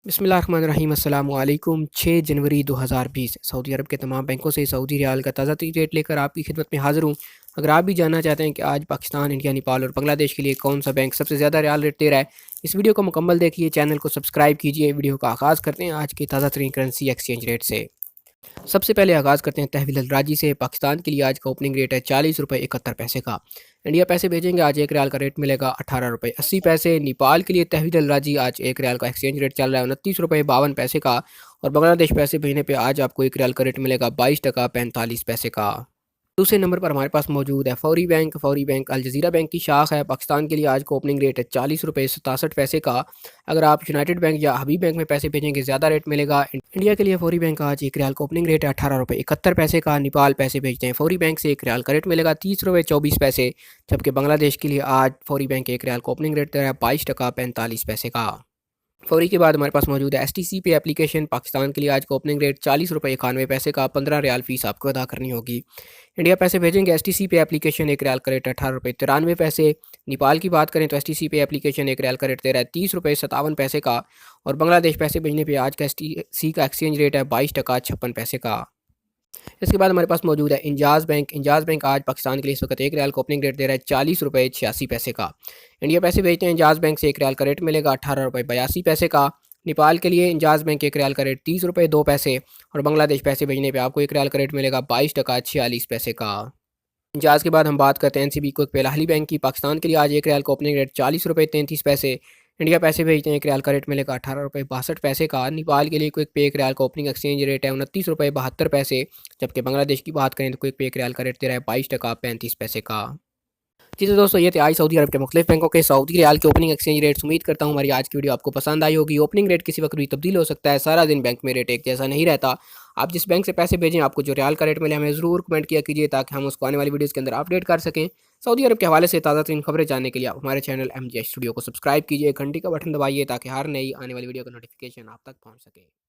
बिस्मिल्लाहिर्रहमानिर्रहीम अस्सलाम वालेकुम। 6 जनवरी 2020 सऊदी अरब के तमाम बैंकों से सऊदी रियाल का ताज़ा तरीन रेट लेकर आपकी खिदमत में हाज़िर हूँ। अगर आप भी जानना चाहते हैं कि आज पाकिस्तान, इंडिया, नेपाल और बांग्लादेश के लिए कौन सा बैंक सबसे ज़्यादा रियाल रेट दे रहा है, इस वीडियो को मुकम्मल देखिए, चैनल को सब्सक्राइब कीजिए। वीडियो का आगाज़ करते हैं आज के ताज़ा तरीन करेंसी एक्सचेंज रेट से। सबसे पहले आगाज़ करते हैं तहवील अल राजी से। पाकिस्तान के लिए आज का ओपनिंग रेट है 40 रुपये 71 पैसे का। इंडिया पैसे भेजेंगे आज एक रियाल का रेट मिलेगा 18 रुपये 80 पैसे। नेपाल के लिए तहवील अल राजी आज एक रियाल का एक्सचेंज रेट चल रहा है 29 रुपये 52 पैसे का। और बांग्लादेश पैसे भेजने पे आज आपको एक रियाल का रेट मिलेगा 22 टका 45 पैसे का। दूसरे नंबर पर हमारे पास मौजूद है फौरी बैंक। फौरी बैंक अल जज़ीरा बैंक की शाख है। पाकिस्तान के लिए आज का ओपनिंग रेट है 40 रुपये 67 पैसे का। अगर आप यूनाइटेड बैंक या हबीब बैंक में पैसे भेजेंगे ज़्यादा रेट मिलेगा। इंडिया के लिए फौरी बैंक का आज एक रियाल का ओपनिंग रेट है 18 रुपये 71 पैसे का। नेपाल पैसे भेजते हैं फौरी बैंक से एक रियाल का रेट मिलेगा 30 रुपये 24 पैसे। जबकि बांग्लादेश के लिए आज फौरी बैंक एक रियाल का ओपनिंग रेट दे रहा है 22 टका 45 पैसे का। फौरी के बाद हमारे पास मौजूद है STC पे एप्लीकेशन। पाकिस्तान के लिए आज का ओपनिंग रेट 40 रुपये 91 पैसे का। 15 रियाल फीस आपको अदा करनी होगी। इंडिया पैसे भेजेंगे STC पे एप्लीकेशन एक रियाल का रेट 18 रुपये 93 पैसे। नेपाल की बात करें तो STC पे एप्लीकेशन एक रियाल का रेट दे रहा है 30 रुपये 57 पैसे का। और बांग्लादेश पैसे भेजने पे आज का STC का एक्सचेंज रेट है 22 टका 56 पैसे का। इसके बाद हमारे पास मौजूद है इंजाज़ बैंक। इंजाज़ बैंक आज पाकिस्तान के लिए इस वक्त एक रियाल का ओपनिंग रेट दे रहा है 40 रुपये 86 पैसे का। इंडिया पैसे भेजते हैं इंजाज़ बैंक से एक रियाल का रेट मिलेगा 18 रुपये 82 पैसे का। नेपाल के लिए इंजाज़ बैंक एक रियाल का रेट 30 रुपये 2 पैसे। और बांग्लादेश पैसे भेजने पे आपको एक रियाल का रेट मिलेगा 22 टका 46 पैसे का। इंजाज़ के बाद हम बात करते हैं NCB क्विक पे अल-अहली बैंक की। पाकिस्तान के लिए आज एक रियाल का ओपनिंग रेट 40 रुपये 33 पैसे। इंडिया पैसे भेजते हैं एक रियाल का रेट मिलेगा 18 रुपये 62 पैसे का। नेपाल के लिए क्विक पे एक रियाल का ओपनिंग एक्सचेंज रेट है 29 रुपये 72 पैसे। जबकि बांग्लादेश की बात करें तो क्विक पे एक रियाल का रेट दे रहा है 22 टका 35 पैसे का। जी तो दोस्तों, ये थे आज सऊदी अरब के मुख्तलिफ बैंकों के सऊदी रियाल के ओपनिंग एक्सचेंज रेट्स। उम्मीद करता हूँ हमारी आज की वीडियो आपको पसंद आई होगी। ओपनिंग रेट किसी वक्त भी तब्दील हो सकता है, सारा दिन बैंक में रेट एक जैसा नहीं रहता। आप जिस बैंक से पैसे भेजें, आपको जो रियाल का रेट मिले हमें ज़रूर कमेंट किया कीजिए, ताकि हम उसको आने वाली वीडियोज़ के अंदर अपडेट कर सकें। सऊदी अरब के हवाले से ताज़ा तरीन खबरें जानने के लिए आप हमारे चैनल MJ स्टूडियो को सब्सक्राइब कीजिए, घंटी का बटन दबाइए, ताकि हर नई आने वाली वीडियो का नोटिफिकेशन आप तक पहुँच सके।